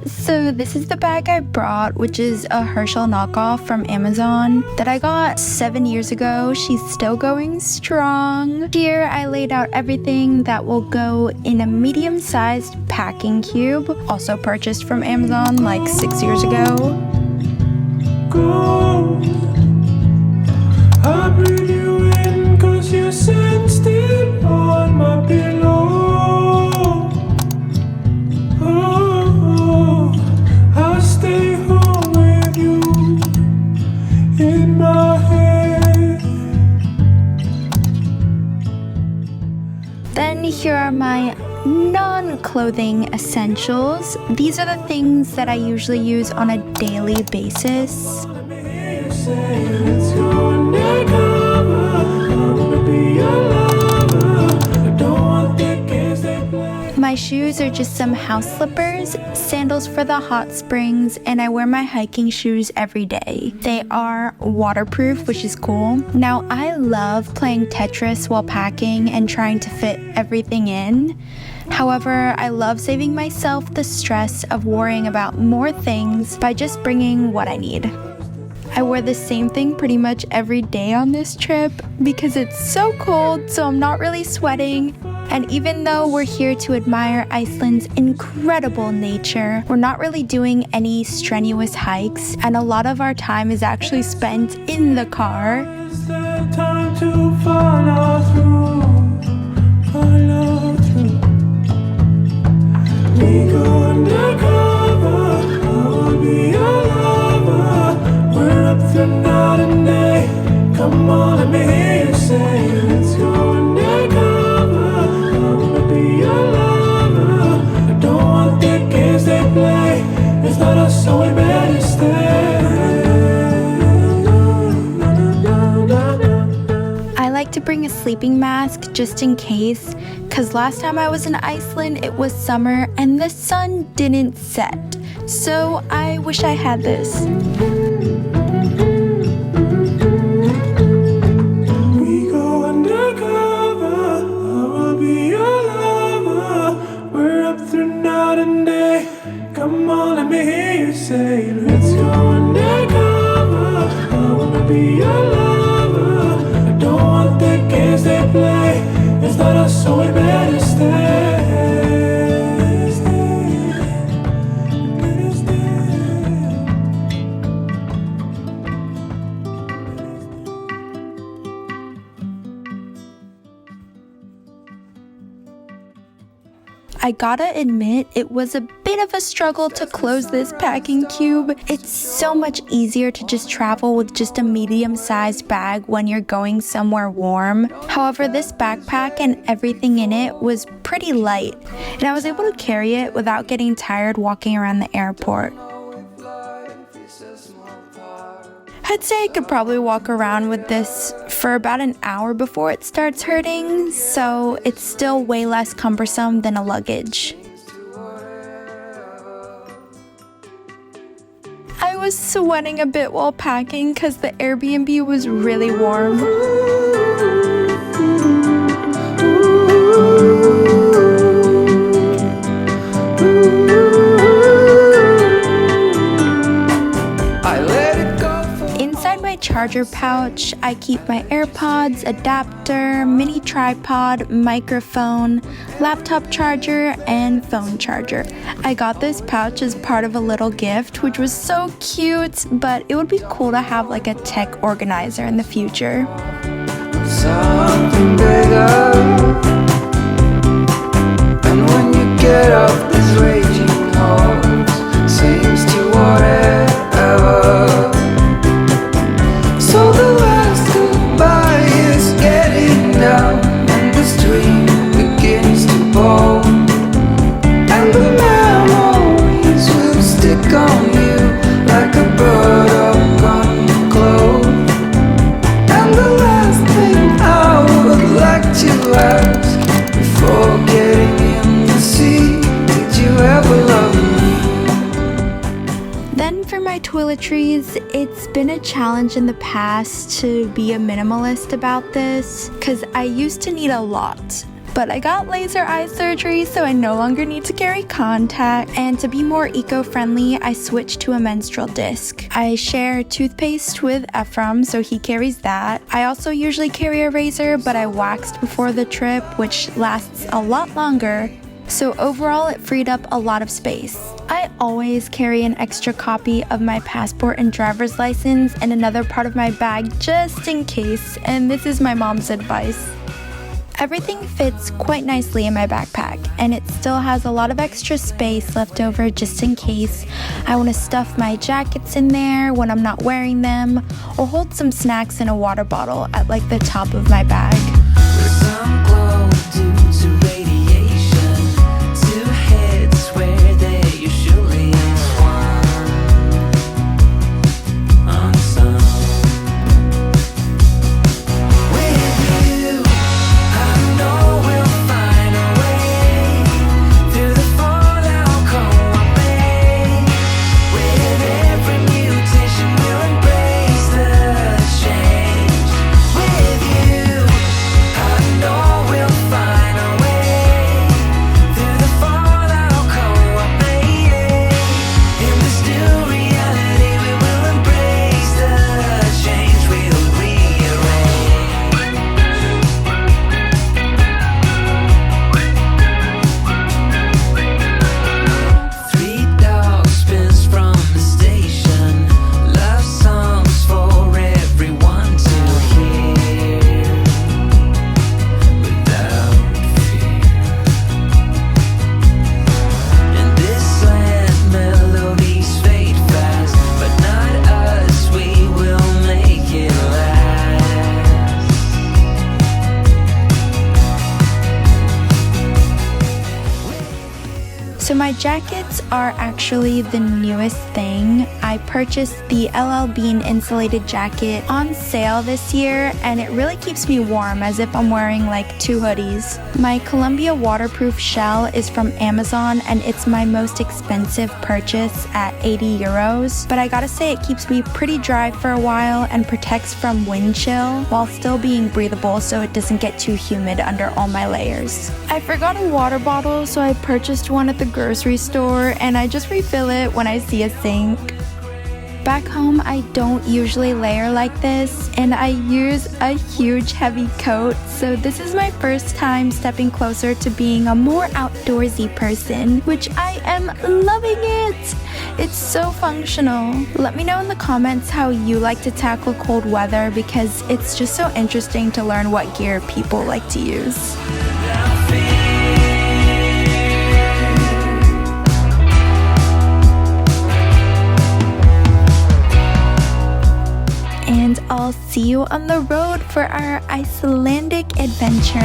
So this is the bag I brought, which is a Herschel knockoff from Amazon that I got 7 years ago. She's still going strong. Here I laid out everything that will go in a medium-sized packing cube, also purchased from Amazon like 6 years ago. I breathe you in 'cause you're sitting on my pillow. Oh, I stay home with you in my head. Then here are my non-clothing essentials. These are the things that I usually use on a daily basis. My shoes are just some house slippers, sandals for the hot springs, and I wear my hiking shoes every day. They are waterproof, which is cool. Now, I love playing Tetris while packing and trying to fit everything in. However, I love saving myself the stress of worrying about more things by just bringing what I need. I wear the same thing pretty much every day on this trip because it's so cold, so I'm not really sweating. And even though we're here to admire Iceland's incredible nature, we're not really doing any strenuous hikes, and a lot of our time is actually spent in the car. It's the time to follow through. We go undercover, I will be your lover. We're up through night and day. Come on, let me hear you say, let's go undercover. I wanna be your lover. I don't want the games they play. It's not us, so we better stay. I like to bring a sleeping mask just in case, because last time I was in Iceland it was summer and the sun didn't set. So I wish I had this. We go undercover, I will be your lover. We're up through night and day. Come on, let me hear you say, let's go undercover. I wanna be your lover. I don't want the games they play. It's not us, so we better stay. I gotta admit, it was a bit of a struggle to close this packing cube. It's so much easier to just travel with just a medium-sized bag when you're going somewhere warm. However, this backpack and everything in it was pretty light, and I was able to carry it without getting tired walking around the airport. I'd say I could probably walk around with this for about an hour before it starts hurting, so it's still way less cumbersome than a luggage. I was sweating a bit while packing because the Airbnb was really warm. Charger pouch, I keep my AirPods, adapter, mini tripod, microphone, laptop charger, and phone charger. I got this pouch as part of a little gift, which was so cute, but it would be cool to have like a tech organizer in the future. Something bigger. And when you get off this raging horse, seems to whatever. So the last goodbye is getting down, and the stream begins to pour, and the memories will stick on you like a bird up on your clothes. And the last thing I would like to ask before getting in the sea, did you ever love me? Then for my toiletries, it's been a challenge in the past to be a minimalist about this, because I used to need a lot. But I got laser eye surgery, so I no longer need to carry contact. And to be more eco-friendly, I switched to a menstrual disc. I share toothpaste with Ephraim, so he carries that. I also usually carry a razor, but I waxed before the trip, which lasts a lot longer. So overall, it freed up a lot of space. I always carry an extra copy of my passport and driver's license in another part of my bag just in case, and this is my mom's advice. Everything fits quite nicely in my backpack, and it still has a lot of extra space left over just in case I want to stuff my jackets in there when I'm not wearing them, or hold some snacks in a water bottle at like the top of my bag. With some glow due to radiation, two heads where there usually is one on the sun. With you, I know we'll find a way through the fallout co-op. With every mutation, we'll embrace the change. With you, I know we'll find a way through the fallout co-op. In this new reality, we will embrace the change. We'll rearrange. 3 dog spins from the station, love songs for everyone to hear without fear. In this land, melodies fade fast, but not us, we will make it last. So my jackets are actually the newest thing. I purchased the LL Bean insulated jacket on sale this year, and it really keeps me warm as if I'm wearing like 2 hoodies. My Columbia waterproof shell is from Amazon, and it's my most expensive purchase at 80 euros. But I gotta say, it keeps me pretty dry for a while and protects from wind chill while still being breathable so it doesn't get too humid under all my layers. I forgot a water bottle, so I purchased one at the grocery store, and I just refill it when I see a sink. Back home, I don't usually layer like this, and I use a huge heavy coat, so this is my first time stepping closer to being a more outdoorsy person, which I am loving it! It's so functional. Let me know in the comments how you like to tackle cold weather, because it's just so interesting to learn what gear people like to use. And I'll see you on the road for our Icelandic adventure.